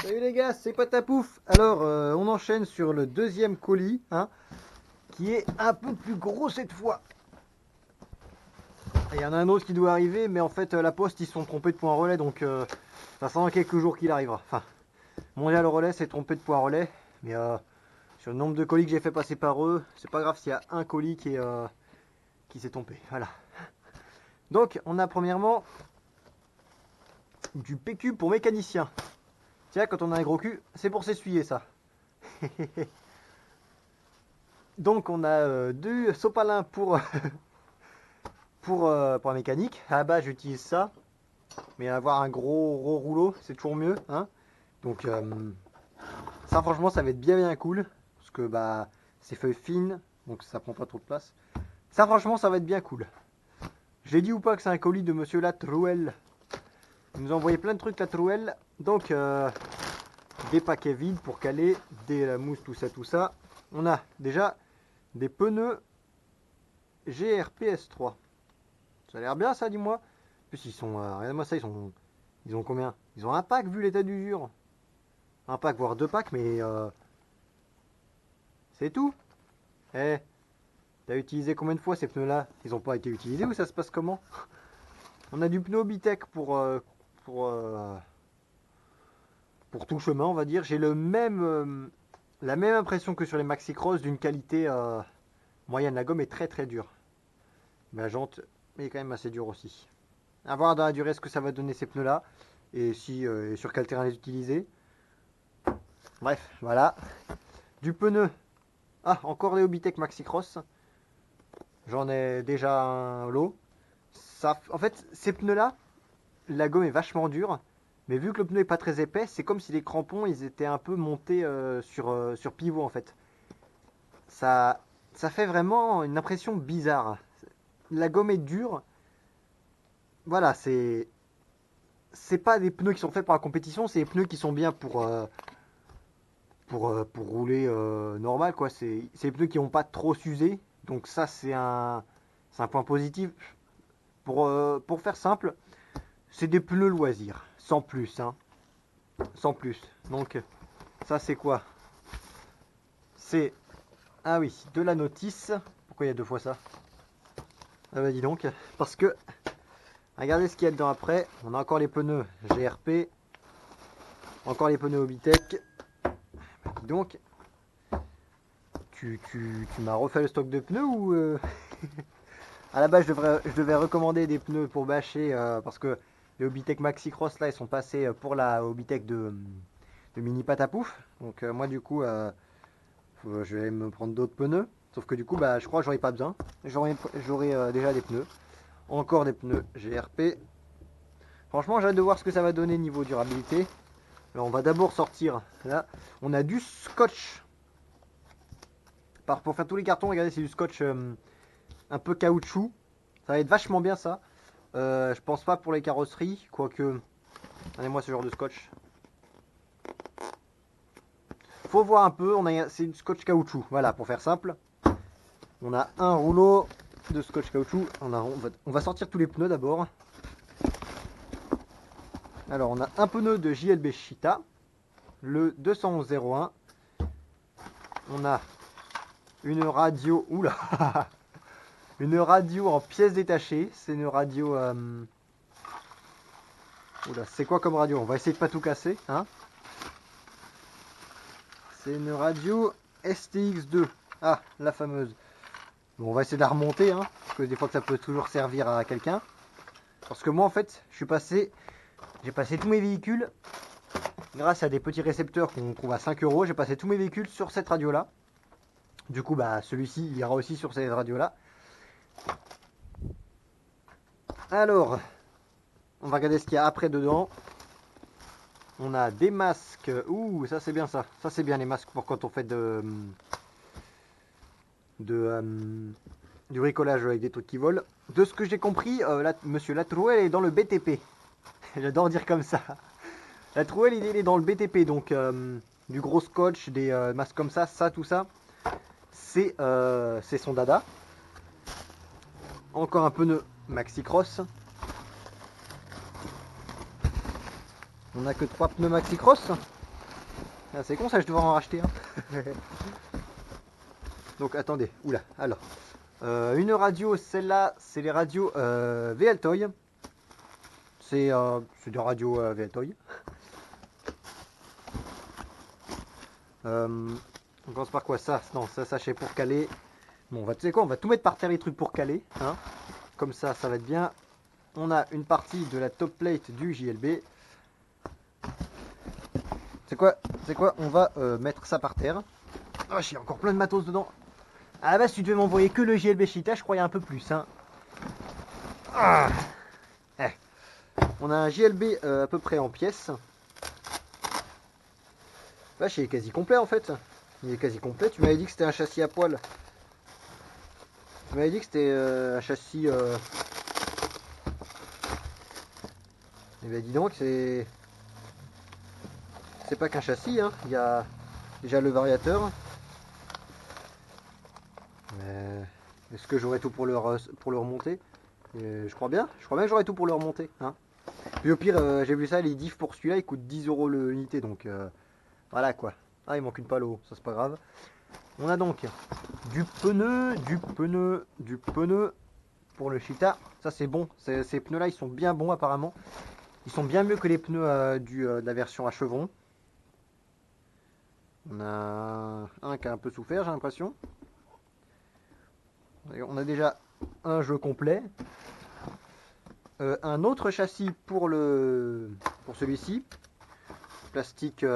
Salut les gars, c'est Patapouf. Alors, on enchaîne sur le deuxième colis, hein, qui est un peu plus gros cette fois. Il y en a un autre qui doit arriver, mais en fait, la poste, ils se sont trompés de point relais, donc ça sera dans quelques jours qu'il arrivera. Enfin, Mondial Relais s'est trompé de point relais, mais sur le nombre de colis que j'ai fait passer par eux, c'est pas grave s'il y a un colis qui s'est trompé. Voilà. Donc, on a premièrement du PQ pour mécanicien. Tiens, quand on a un gros cul, c'est pour s'essuyer ça. Donc on a du sopalin pour la mécanique. À la base j'utilise ça, mais avoir un gros rouleau c'est toujours mieux, hein. Donc ça franchement ça va être bien cool parce que bah c'est feuilles fines donc ça prend pas trop de place. Ça franchement ça va être bien cool. J'ai dit ou pas que c'est un colis de Monsieur Latrouelle. Il nous a envoyé plein de trucs Latrouelle. Donc des paquets vides pour caler, des mousses, tout ça. On a déjà des pneus GRPS3. Ça a l'air bien ça, dis-moi. En plus ils sont, regarde-moi ça, ils ont combien? Ils ont un pack vu l'état d'usure. Un pack voire deux packs, mais c'est tout. Eh, t'as utilisé combien de fois ces pneus-là? Ils n'ont pas été utilisés ou ça se passe comment? On a du pneu Obitech pour, euh, pour tout chemin, on va dire. J'ai la même impression que sur les Maxi Cross d'une qualité moyenne. La gomme est très dure. La jante est quand même assez dure aussi. À voir dans la durée ce que ça va donner ces pneus là et si et sur quel terrain les utiliser. Bref, voilà. Du pneu. Ah, encore des Obitech Maxi Cross. J'en ai déjà un lot. Ça, en fait, ces pneus là, la gomme est vachement dure. Mais vu que le pneu est pas très épais, c'est comme si les crampons ils étaient un peu montés sur pivot en fait. Ça, ça fait vraiment une impression bizarre. La gomme est dure. Voilà, c'est pas des pneus qui sont faits pour la compétition, c'est des pneus qui sont bien pour rouler normal, quoi. C'est des pneus qui n'ont pas trop s'user. Donc ça, c'est un point positif. Pour faire simple, c'est des pneus loisirs, sans plus, hein. Sans plus. Donc ça, c'est quoi? C'est, ah oui, de la notice. Pourquoi il y a deux fois ça? Ah bah dis donc. Parce que, regardez ce qu'il y a dedans après. On a encore les pneus GRP. Encore les pneus Obitech. Donc, tu m'as refait le stock de pneus ou à la base je devais recommander des pneus pour bâcher parce que les Obitech Maxi Cross là ils sont passés pour la Obitech de Mini Patapouf. Donc moi du coup je vais me prendre d'autres pneus. Sauf que du coup bah je crois que j'aurai pas besoin. J'aurai déjà des pneus. Encore des pneus GRP. Franchement j'ai hâte de voir ce que ça va donner niveau durabilité. Alors on va d'abord sortir là. On a du scotch. Pour faire tous les cartons, regardez c'est du scotch un peu caoutchouc. Ça va être vachement bien ça. Je pense pas pour les carrosseries, quoique. Regardez-moi ce genre de scotch. Faut voir un peu, c'est du scotch caoutchouc. Voilà, pour faire simple. On a un rouleau de scotch caoutchouc. On va sortir tous les pneus d'abord. Alors, on a un pneu de JLB Cheetah, le 21101. On a une radio. Oula une radio en pièces détachées. C'est une radio. Oula, c'est quoi comme radio? On va essayer de pas tout casser, hein. C'est une radio STX2. Ah, la fameuse. Bon, on va essayer de la remonter, hein, parce que des fois que ça peut toujours servir à quelqu'un. Parce que moi, en fait, j'ai passé tous mes véhicules, grâce à des petits récepteurs qu'on trouve à 5 euros, j'ai passé tous mes véhicules sur cette radio-là. Du coup, bah, celui-ci, il ira aussi sur cette radio-là. Alors, on va regarder ce qu'il y a après dedans. On a des masques. Ouh, ça c'est bien ça. Ça c'est bien les masques pour quand on fait du bricolage avec des trucs qui volent. De ce que j'ai compris, Monsieur Latrouelle est dans le BTP. J'adore dire comme ça. Latrouelle, il est dans le BTP, donc du gros scotch, des masques comme ça, tout ça, c'est son dada. Encore un pneu Maxi Cross. On n'a que 3 pneus Maxi Cross. Ah, c'est con ça, je devrais en racheter un. Donc attendez, oula, alors. Une radio, celle-là, c'est les radios VLTOY. C'est des radios VLTOY. On commence par quoi ça? Non, ça sachet pour caler. Bon, tu sais quoi, on va tout mettre par terre les trucs pour caler. Hein. Comme ça va être bien. On a une partie de la top plate du JLB. C'est quoi? On va mettre ça par terre. Oh, j'ai encore plein de matos dedans. À la base, tu devais m'envoyer que le JLB Cheetah, je croyais un peu plus. Hein. Ah. Eh. On a un JLB à peu près en pièces. Vache, il est quasi complet en fait. Il est quasi complet. Tu m'avais dit que c'était un châssis à poil. Tu m'avais dit que c'était un châssis. Eh bien, dis donc, c'est pas qu'un châssis. Hein. Il y a déjà le variateur. Est-ce que j'aurai tout pour le remonter? Je crois bien. Je crois bien que j'aurai tout pour le remonter. Hein. Puis au pire, j'ai vu ça, les diffs pour celui-là, ils coûtent 10 € l'unité. Donc voilà quoi. Ah, il manque une palo. Ça, c'est pas grave. On a donc du pneu pour le Cheetah. Ça, c'est bon. Ces pneus-là, ils sont bien bons apparemment. Ils sont bien mieux que les pneus de la version à chevrons. On a un qui a un peu souffert, j'ai l'impression. On a déjà un jeu complet. Un autre châssis pour celui-ci. Plastique.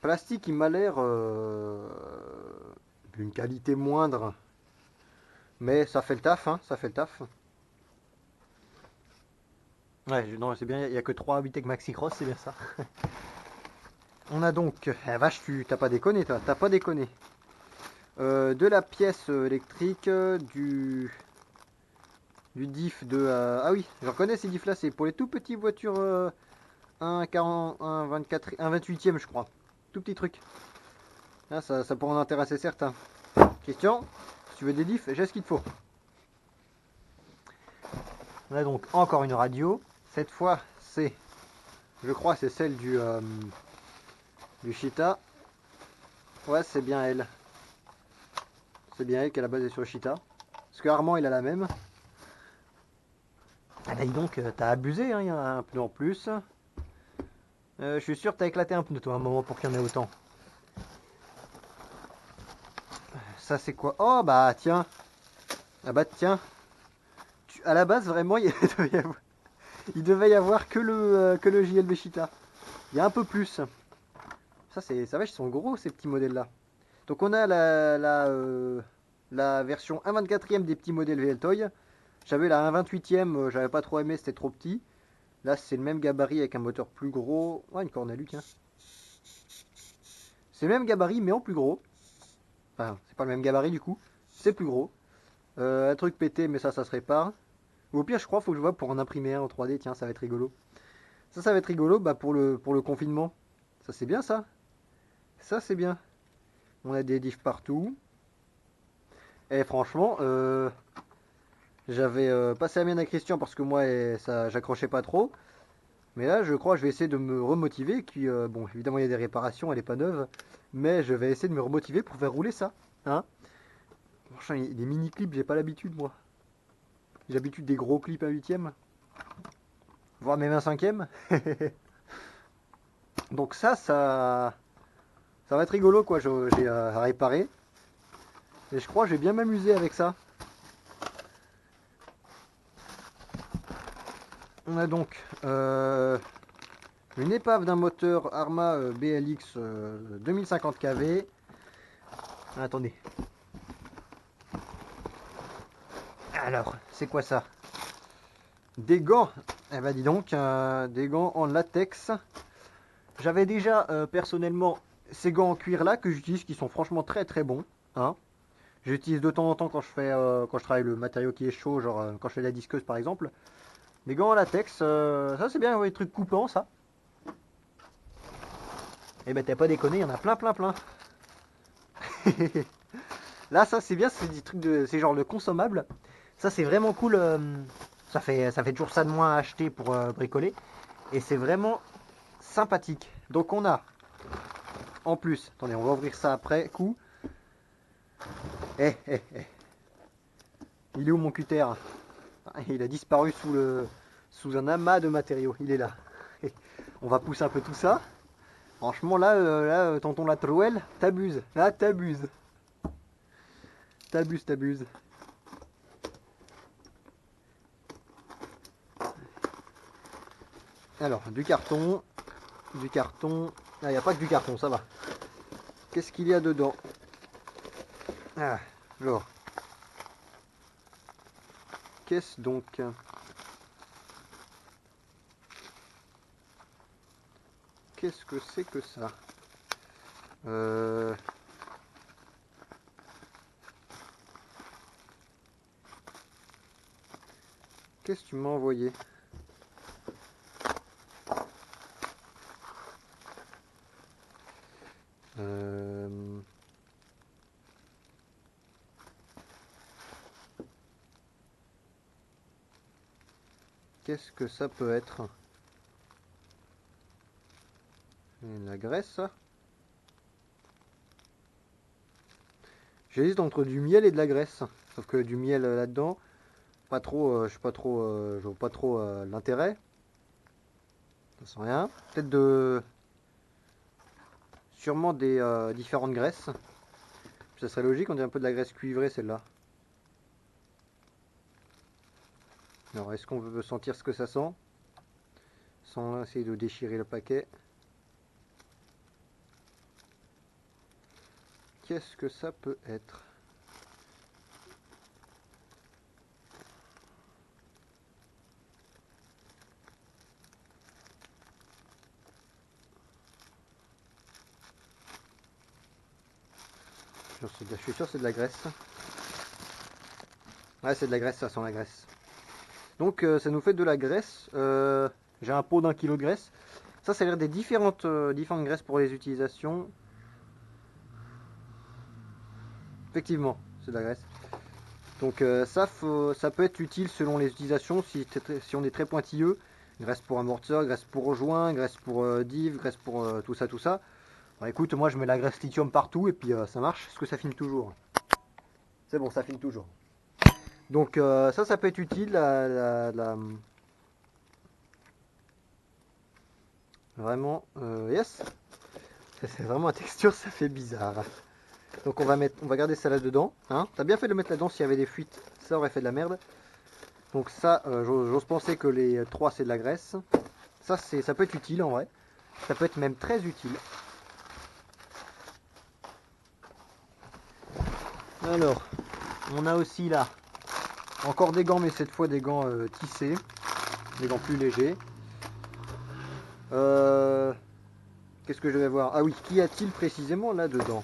Plastique, il m'a l'air d'une qualité moindre. Mais ça fait le taf, hein, ça fait le taf. Ouais, non, c'est bien, il n'y a que 3 Vitec Maxi Cross, c'est bien ça. On a donc, vache, t'as pas déconné, toi, t'as pas déconné. De la pièce électrique, du diff de... ah oui, je reconnais ces diffs là, c'est pour les tout petits voitures 1,40, 1,24, 1,28e je crois. Tout petit truc. Ah, ça pourrait en intéresser certains. Question, si tu veux des diffs, j'ai ce qu'il te faut. On a donc encore une radio. Cette fois, je crois, c'est celle du Cheetah. Ouais, c'est bien elle. C'est bien elle qui est la basée sur le Cheetah. Parce que Armand, il a la même. Ah bah dis donc, t'as abusé, hein, il y a un pneu en plus. Je suis sûr que t'as éclaté un pneu, toi, un moment, pour qu'il y en ait autant. Ça, c'est quoi? Oh, bah, tiens. Ah bah, tiens. À la base, vraiment, il devait y avoir que le JLB Cheetah. Il y a un peu plus. Ça va, ils sont gros, ces petits modèles-là. Donc, on a la version 1/24e des petits modèles VLTOY. J'avais la 1/28e, j'avais pas trop aimé, c'était trop petit. Là, c'est le même gabarit avec un moteur plus gros. Ouais, une Cornalu, tiens. C'est le même gabarit, mais en plus gros. Enfin, c'est pas le même gabarit du coup. C'est plus gros. Un truc pété, mais ça se répare. Ou au pire, je crois, faut que je vois pour en imprimer un en 3D. Tiens, ça va être rigolo. Ça va être rigolo bah, pour le confinement. Ça, c'est bien ça. Ça, c'est bien. On a des diffs partout. Et franchement, j'avais passé la mienne à Christian parce que moi, ça, j'accrochais pas trop. Mais là, je crois que je vais essayer de me remotiver. Puis, bon, évidemment, il y a des réparations, elle n'est pas neuve. Mais je vais essayer de me remotiver pour faire rouler ça. Hein. Franchement, des mini clips, j'ai pas l'habitude, moi. J'ai l'habitude des gros clips à 8ème. Voire même un 5ème. Donc ça va être rigolo, quoi. J'ai à réparer. Et je crois que je vais bien m'amuser avec ça. On a donc une épave d'un moteur Arma BLX 2050 kV. Ah, attendez. Alors, c'est quoi ça? Des gants. Eh ben dis donc, des gants en latex. J'avais déjà personnellement ces gants en cuir là que j'utilise qui sont franchement très très bons. Hein. J'utilise de temps en temps quand je travaille le matériau qui est chaud, genre quand je fais de la disqueuse par exemple. Des gants en latex, ça c'est bien, ouais, des trucs coupants ça. Eh ben t'as pas déconné, il y en a plein plein plein. Là ça c'est bien, c'est des trucs c'est genre de consommables. Ça c'est vraiment cool. Ça fait toujours ça de moins à acheter pour bricoler. Et c'est vraiment sympathique. Donc on a, en plus, attendez, on va ouvrir ça après coup. Eh. Il est où mon cutter? Il a disparu sous un amas de matériaux. Il est là. On va pousser un peu tout ça. Franchement, là, tonton la trouelle, t'abuses. Là, t'abuses. T'abuses. Alors, du carton. Ah, il n'y a pas que du carton, ça va. Qu'est-ce qu'il y a dedans? Ah, alors. Qu'est-ce donc? Qu'est-ce que c'est que ça? Qu'est-ce que tu m'as envoyé? Qu'est-ce que ça peut être? La graisse, ça? J'hésite entre du miel et de la graisse. Sauf que du miel là-dedans, pas trop, je vois pas trop l'intérêt. Ça sent rien. Peut-être sûrement des différentes graisses. Ça serait logique, on dirait un peu de la graisse cuivrée celle-là. Alors, est-ce qu'on veut sentir ce que ça sent? Sans essayer de déchirer le paquet. Qu'est-ce que ça peut être? Je suis sûr que c'est de la graisse. Ouais, c'est de la graisse, ça sent la graisse. Donc ça nous fait de la graisse. J'ai un pot d'1 kg de graisse. Ça a l'air des différentes graisses pour les utilisations. Effectivement, c'est de la graisse. Donc ça peut être utile selon les utilisations si on est très pointilleux. Graisse pour amortisseur, graisse pour rejoint, graisse pour div, graisse pour tout ça. Bon, écoute, moi je mets la graisse lithium partout et puis ça marche. Est-ce que ça filme toujours? C'est bon, ça filme toujours. Donc ça peut être utile. Vraiment, yes. C'est vraiment la texture, ça fait bizarre. Donc on va garder ça là-dedans. Hein. T'as bien fait de le mettre là-dedans, s'il y avait des fuites, ça aurait fait de la merde. Donc ça, j'ose penser que les 3 c'est de la graisse. Ça peut être utile en vrai. Ça peut être même très utile. Alors, on a aussi là, encore des gants, mais cette fois des gants tissés. Des gants plus légers. Qu'est-ce que je vais voir? Ah oui, qu'y a-t-il précisément là-dedans?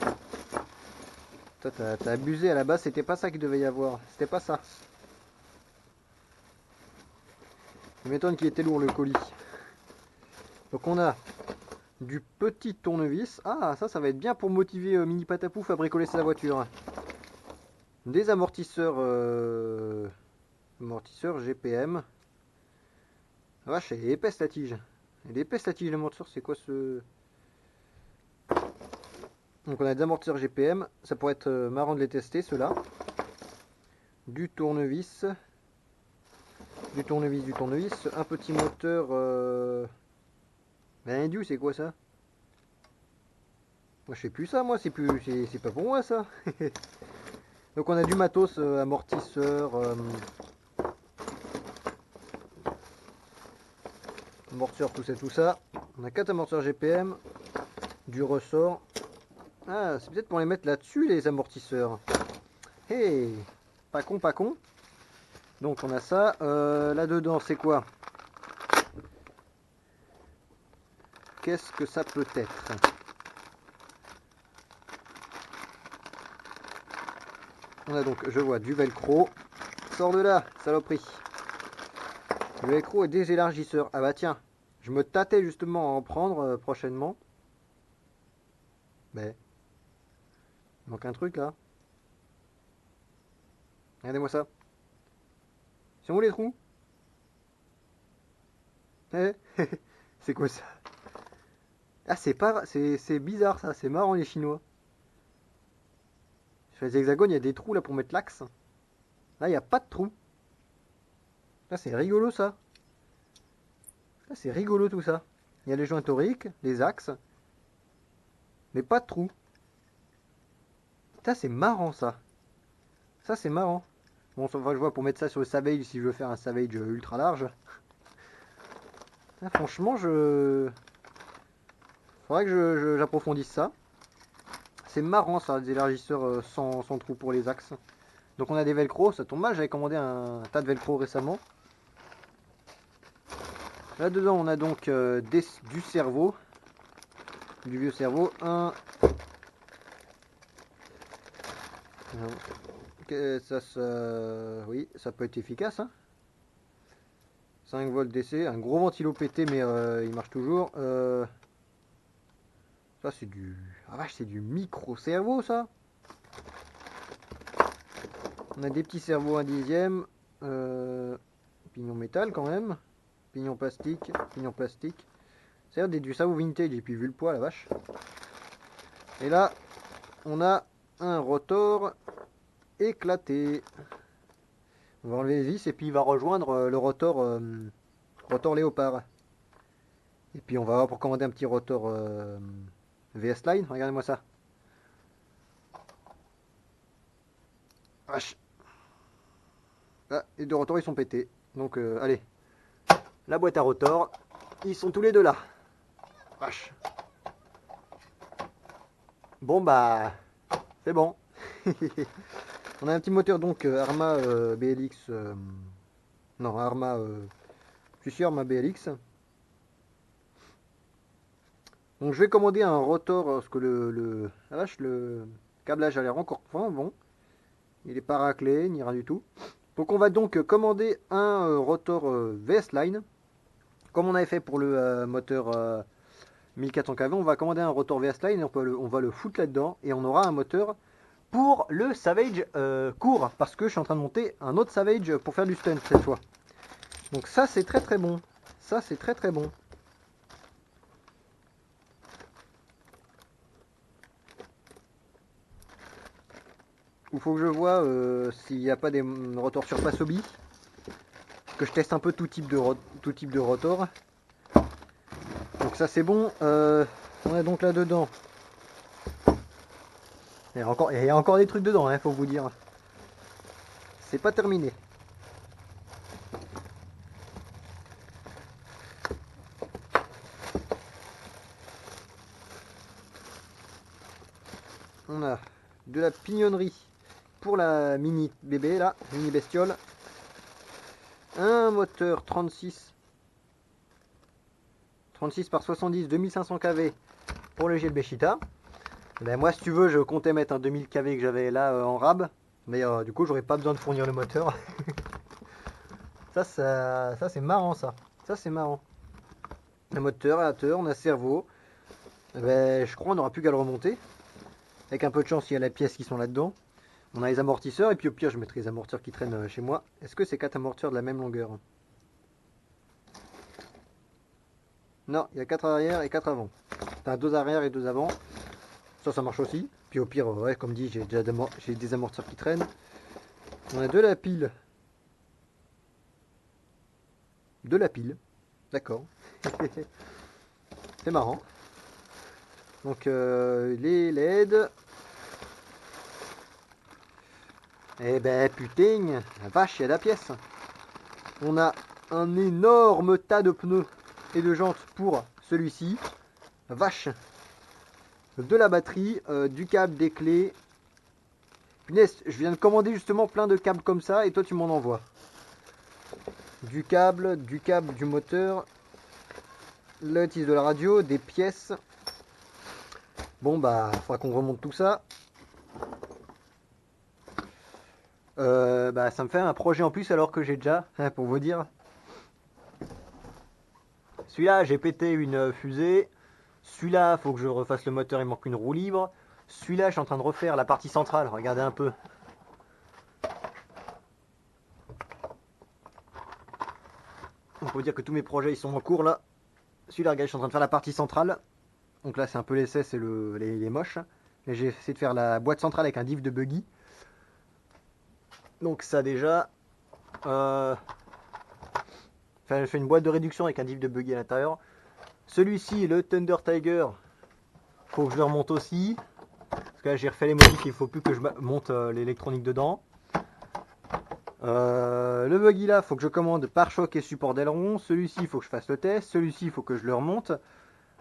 T'as abusé, à la base c'était pas ça qu'il devait y avoir. C'était pas ça. Je m'étonne qu'il était lourd le colis. Donc on a du petit tournevis. Ah, ça va être bien pour motiver Mini Patapouf à bricoler sa voiture. Des amortisseurs, amortisseurs GPM. Ah, vache, elle est épaisse la tige. Elle est épaisse la tige d'amortisseur, c'est quoi ce... Donc on a des amortisseurs GPM. Ça pourrait être marrant de les tester, ceux-là. Du tournevis. Du tournevis. Un petit moteur... Ben, c'est quoi ça? Moi je sais plus ça, moi c'est pas pour moi ça. Donc on a du matos, amortisseur, tout ça. On a 4 amortisseurs GPM, du ressort. Ah, c'est peut-être pour les mettre là-dessus les amortisseurs. Hey, pas con. Donc on a ça. Là-dedans c'est quoi? Qu'est-ce que ça peut être? On a donc, je vois, du velcro. Sors de là, saloperie. Le velcro et des élargisseurs. Ah bah tiens, je me tâtais justement à en prendre prochainement. Mais il manque un truc là. Regardez-moi ça. C'est où les trous? Eh, c'est quoi ça? Ah, c'est bizarre ça, c'est marrant les Chinois. Sur les hexagones, il y a des trous là pour mettre l'axe. Là, il n'y a pas de trou. Là, c'est rigolo ça. Là, c'est rigolo tout ça. Il y a les joints toriques, les axes, mais pas de trou. Ça, c'est marrant ça. Ça, c'est marrant. Bon, je vois pour mettre ça sur le Savage si je veux faire un Savage ultra large. Ah, franchement, faudrait que j'approfondisse ça. C'est marrant ça, des élargisseurs sans trou pour les axes. Donc on a des velcro, ça tombe mal, j'avais commandé un tas de velcro récemment. Là-dedans, on a donc du cerveau, du vieux cerveau. Oui, ça peut être efficace. Hein. 5 volts DC, un gros ventilo pété, mais il marche toujours. Ça, c'est du. Ah vache, c'est du micro-cerveau, ça. On a des petits cerveaux 1/10. Pignon métal, quand même. Pignon plastique, pignon plastique. C'est du cerveau vintage, et puis vu le poids, la vache. Et là, on a un rotor éclaté. On va enlever les vis et puis il va rejoindre le rotor léopard. Et puis on va avoir pour commander un petit rotor VS Line. Regardez-moi ça. Vache. Ah, les deux rotors ils sont pétés. Donc allez. La boîte à rotor. Ils sont tous les deux là. Vache. Bon bah. C'est bon. On a un petit moteur donc Arma BLX. Non, Arma. Je suis sûr Arma BLX. Donc je vais commander un rotor parce que la vache, le câblage a l'air encore fin, bon. Il n'est pas raclé, ni rien du tout. Donc on va donc commander un rotor VS Line. Comme on avait fait pour le moteur 1400 kV, on va commander un rotor VS Line et on va le foutre là-dedans. Et on aura un moteur pour le Savage court. Parce que je suis en train de monter un autre Savage pour faire du stunt cette fois. Donc ça c'est très très bon. Ça c'est très très bon. Il faut que je vois s'il n'y a pas des rotors surface hobby. Que je teste un peu tout type de rotor. Donc ça c'est bon. On a donc là-dedans. Il y a encore des trucs dedans, faut vous dire. C'est pas terminé. On a de la pignonnerie pour la mini bébé là, mini bestiole. Un moteur 36 par 70 2500 kV pour le GLB Cheetah. Ben moi si tu veux je comptais mettre un 2000 kV que j'avais là en rab. Mais du coup j'aurais pas besoin de fournir le moteur. ça c'est marrant ça. Ça c'est marrant. Un moteur, aérateur, on a cerveau. Ben, je crois qu'on n'aura plus qu'à le remonter. Avec un peu de chance, il y a les pièces qui sont là-dedans. On a les amortisseurs, et puis au pire, je mettrai les amortisseurs qui traînent chez moi. Est-ce que c'est 4 amortisseurs de la même longueur? Non, il y a 4 arrière et 4 avant. Enfin, 2 arrière et 2 avant. Ça marche aussi. Puis au pire, ouais, comme dit, j'ai des amortisseurs qui traînent. On a de la pile. De la pile. D'accord. C'est marrant. Donc, les LED. Eh ben putain, la vache, il y a de la pièce. On a un énorme tas de pneus et de jantes pour celui-ci. Vache. De la batterie, du câble, des clés. Punaise, je viens de commander justement plein de câbles comme ça et toi tu m'en envoies. Du câble, du moteur, le tige de la radio, des pièces. Bon bah, il faudra qu'on remonte tout ça. Bah ça me fait un projet en plus alors que j'ai déjà, pour vous dire. Celui-là, j'ai pété une fusée. Celui-là, faut que je refasse le moteur, il manque une roue libre. Celui-là, je suis en train de refaire la partie centrale, regardez un peu. On peut dire que tous mes projets ils sont en cours là. Celui-là, regarde, je suis en train de faire la partie centrale. Donc là c'est un peu l'essai, c'est les moches. Et j'ai essayé de faire la boîte centrale avec un diff de buggy. Donc ça déjà... Enfin, je fais une boîte de réduction avec un diff de buggy à l'intérieur. Celui-ci, le Thunder Tiger, faut que je le remonte aussi. Parce que là j'ai refait les modifs, il faut plus que je monte l'électronique dedans. Le buggy là, faut que je commande pare-choc et support d'aileron. Celui-ci, il faut que je fasse le test. Celui-ci, il faut que je le remonte.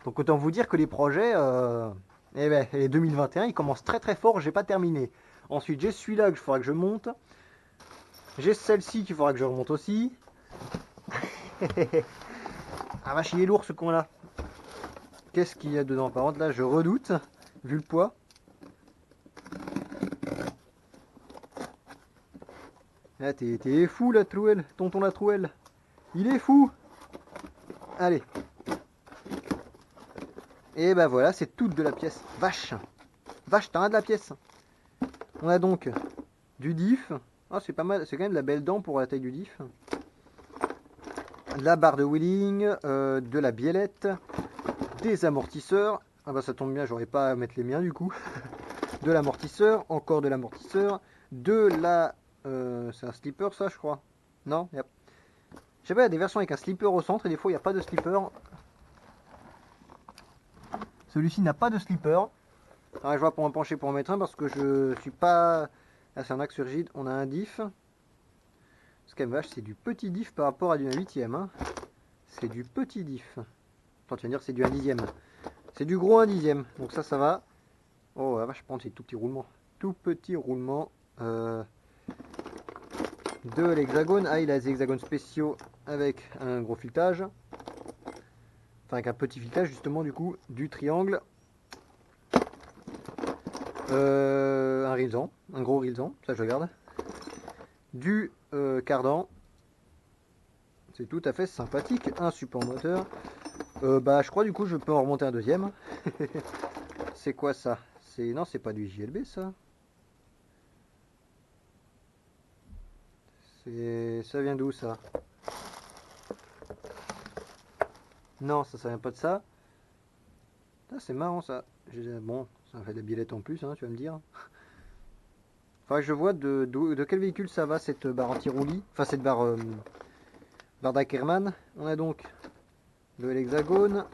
Donc autant vous dire que les projets, eh ben, et 2021, ils commencent très très fort. J'ai pas terminé. Ensuite, j'ai celui-là que il faudra que je monte. J'ai celle-ci qu'il faudra que je remonte aussi. Ah vache, il est lourd ce coin-là. Qu'est-ce qu'il y a dedans? Par contre, là, je redoute, vu le poids. Ah, t'es fou, la trouelle, tonton la trouelle. Il est fou. Allez. Et ben voilà, c'est toute de la pièce. Vache. Vache, t'as un de la pièce. On a donc du diff. Ah, c'est pas mal, c'est quand même de la belle dent pour la taille du diff. De la barre de wheeling, de la biellette, des amortisseurs. Ah bah ça tombe bien, j'aurais pas à mettre les miens du coup. De l'amortisseur, encore de l'amortisseur, de la... c'est un slipper ça je crois. Non, yep. Je sais pas, il y a des versions avec un slipper au centre et des fois il n'y a pas de slipper. Celui-ci n'a pas de slipper. Alors je vais pour me pencher pour en mettre un parce que je suis pas... Là c'est un axe rigide, on a un diff. Ce qu'elle vache, c'est du petit diff par rapport à du 1/8. Hein. C'est du petit diff. Attends, tu vas me dire que c'est du 1/10. C'est du gros 1/10. Donc ça va. Oh la vache, je pense c'est tout petit roulement. Tout petit roulement. De l'hexagone. Ah, il a des hexagones spéciaux avec un gros filetage. Enfin, avec un petit filetage justement du coup. Du triangle. Un rilsan. Un gros rilsan. Ça je regarde. Du cardan. C'est tout à fait sympathique. Un support moteur. Bah je crois du coup je peux en remonter un deuxième. C'est quoi ça? Non, c'est pas du JLB ça. Ça vient d'où ça? Non, ça vient pas de ça. Ah, c'est marrant ça. Bon, ça fait de la biellette en plus, hein, tu vas me dire. Enfin, je vois de quel véhicule ça va cette barre anti-roulis. Enfin, cette barre d'Ackerman. On a donc de l'hexagone,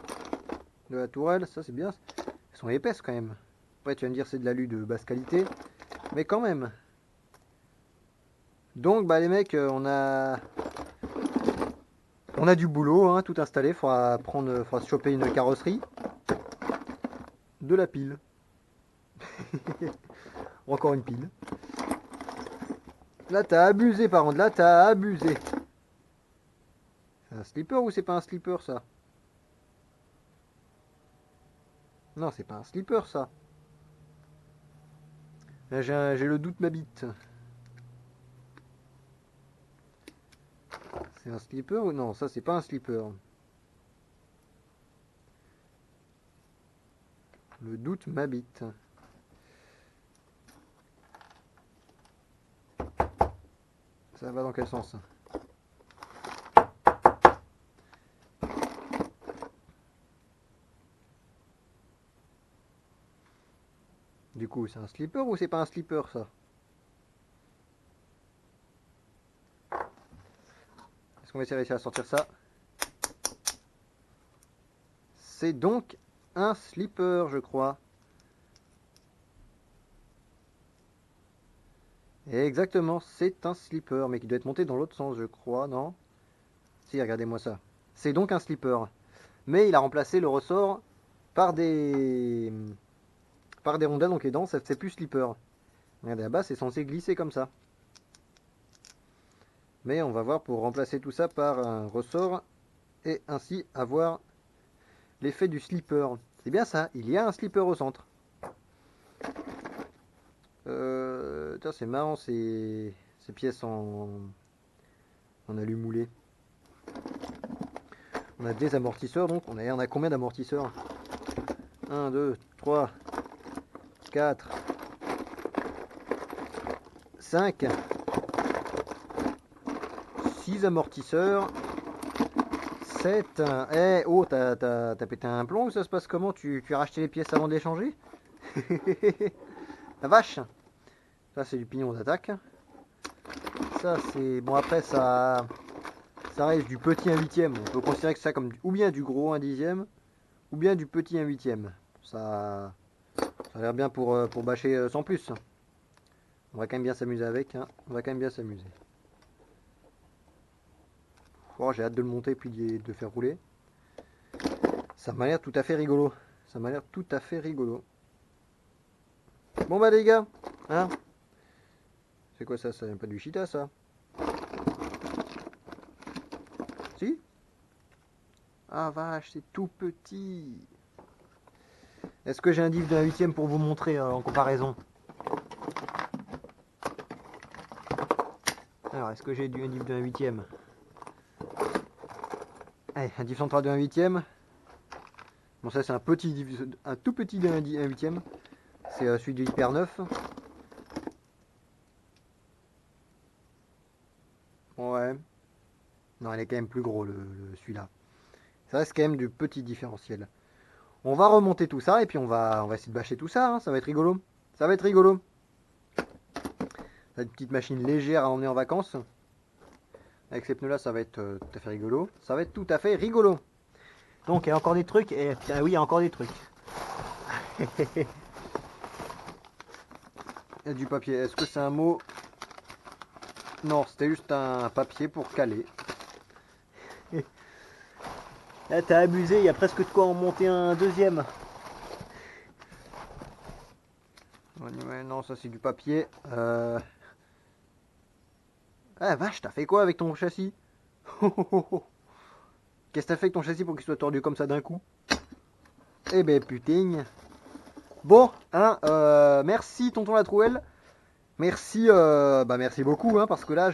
de la tourelle. Ça, c'est bien. Elles sont épaisses quand même. Après, tu vas me dire c'est de l'alu de basse qualité. Mais quand même. Donc, bah, les mecs, on a du boulot, hein, tout installé. Faudra se choper une carrosserie. De la pile. Encore une pile. Là, t'as abusé, par contre. Là, t'as abusé. C'est un slipper ou c'est pas un slipper, ça? Non, c'est pas un slipper, ça. Là, j'ai le doute m'habite. C'est un slipper ou non? Ça, c'est pas un slipper. Le doute m'habite. Ça va dans quel sens? Du coup, c'est un slipper ou c'est pas un slipper, ça? Est-ce qu'on va essayer de réussir à sortir ça? C'est donc un slipper, je crois. Et exactement, c'est un slipper, mais qui doit être monté dans l'autre sens, je crois, non? Si, regardez-moi ça. C'est donc un slipper. Mais il a remplacé le ressort par des rondelles, donc les dents, c'est plus slipper. Regardez là-bas, c'est censé glisser comme ça. Mais on va voir pour remplacer tout ça par un ressort et ainsi avoir l'effet du slipper. C'est bien ça, il y a un slipper au centre. Tiens, c'est marrant ces pièces en alu moulé. On a des amortisseurs donc, on a combien d'amortisseurs? 1, 2, 3, 4, 5, 6 amortisseurs, 7. Eh, oh, t'as pété un plomb ou ça se passe comment? Tu as racheté les pièces avant de les changer? La vache! Ça, c'est du pignon d'attaque. Ça, c'est... Bon, après, ça reste du petit 1/8. On peut considérer que ça comme ou bien du gros 1/10, ou bien du petit 1/8. Ça a l'air bien pour bâcher sans plus. On va quand même bien s'amuser avec. Hein. On va quand même bien s'amuser. Oh, j'ai hâte de le monter puis de le faire rouler. Ça m'a l'air tout à fait rigolo. Ça m'a l'air tout à fait rigolo. Bon bah les gars, hein? C'est quoi ça? Ça vient pas du Cheetah ça? Si? Ah vache, c'est tout petit. Est-ce que j'ai un diff de 1/8 pour vous montrer en comparaison? Alors, est-ce que j'ai un diff de 1/8? Allez, un diff central de 1/8. Bon, ça c'est un tout petit de 1/8. C'est celui de Hyper 9. Ouais. Non, il est quand même plus gros celui-là. Ça reste quand même du petit différentiel. On va remonter tout ça et puis on va essayer de bâcher tout ça. Hein. Ça va être rigolo. Ça va être rigolo. Ça va être une petite machine légère à emmener en vacances. Avec ces pneus-là, ça va être tout à fait rigolo. Ça va être tout à fait rigolo. Donc, il y a encore des trucs. Et ah oui, il y a encore des trucs. Il y a du papier. Est-ce que c'est un mot? Non, c'était juste un papier pour caler. Là, t'as abusé. Il y a presque de quoi en monter un deuxième. Ouais, non, ça c'est du papier. Ah vache, t'as fait quoi avec ton châssis? Qu'est-ce que t'as fait avec ton châssis pour qu'il soit tordu comme ça d'un coup? Eh ben putain. Bon, hein, merci tonton la Trouelle. Merci, merci beaucoup, hein, parce que là,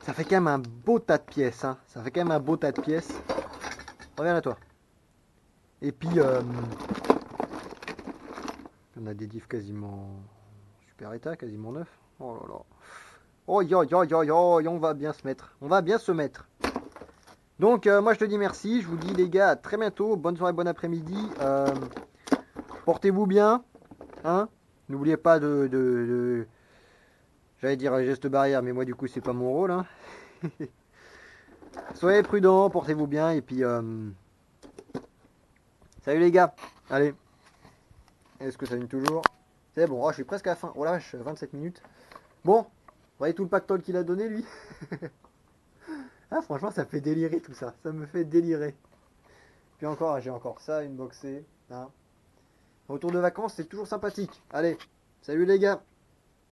ça fait quand même un beau tas de pièces, hein. Ça fait quand même un beau tas de pièces. Reviens à toi. Et puis, on a des diffs quasiment super état, quasiment neuf. Oh là là. Oh yo yo yo yo, on va bien se mettre. On va bien se mettre. Donc, moi je te dis merci. Je vous dis les gars, à très bientôt. Bonne soirée, bon après-midi. Portez-vous bien, hein. N'oubliez pas j'allais dire geste barrière, mais moi du coup c'est pas mon rôle. Hein. Soyez prudents, portez-vous bien et puis salut les gars. Allez. Est-ce que ça vient toujours? C'est bon, oh, je suis presque à la fin. Oh la vache, 27 minutes. Bon, vous voyez tout le pactole qu'il a donné lui. Ah franchement ça me fait délirer tout ça. Ça me fait délirer. Puis encore, j'ai encore ça, une boxée. Hein. Retour de vacances, c'est toujours sympathique. Allez, salut les gars.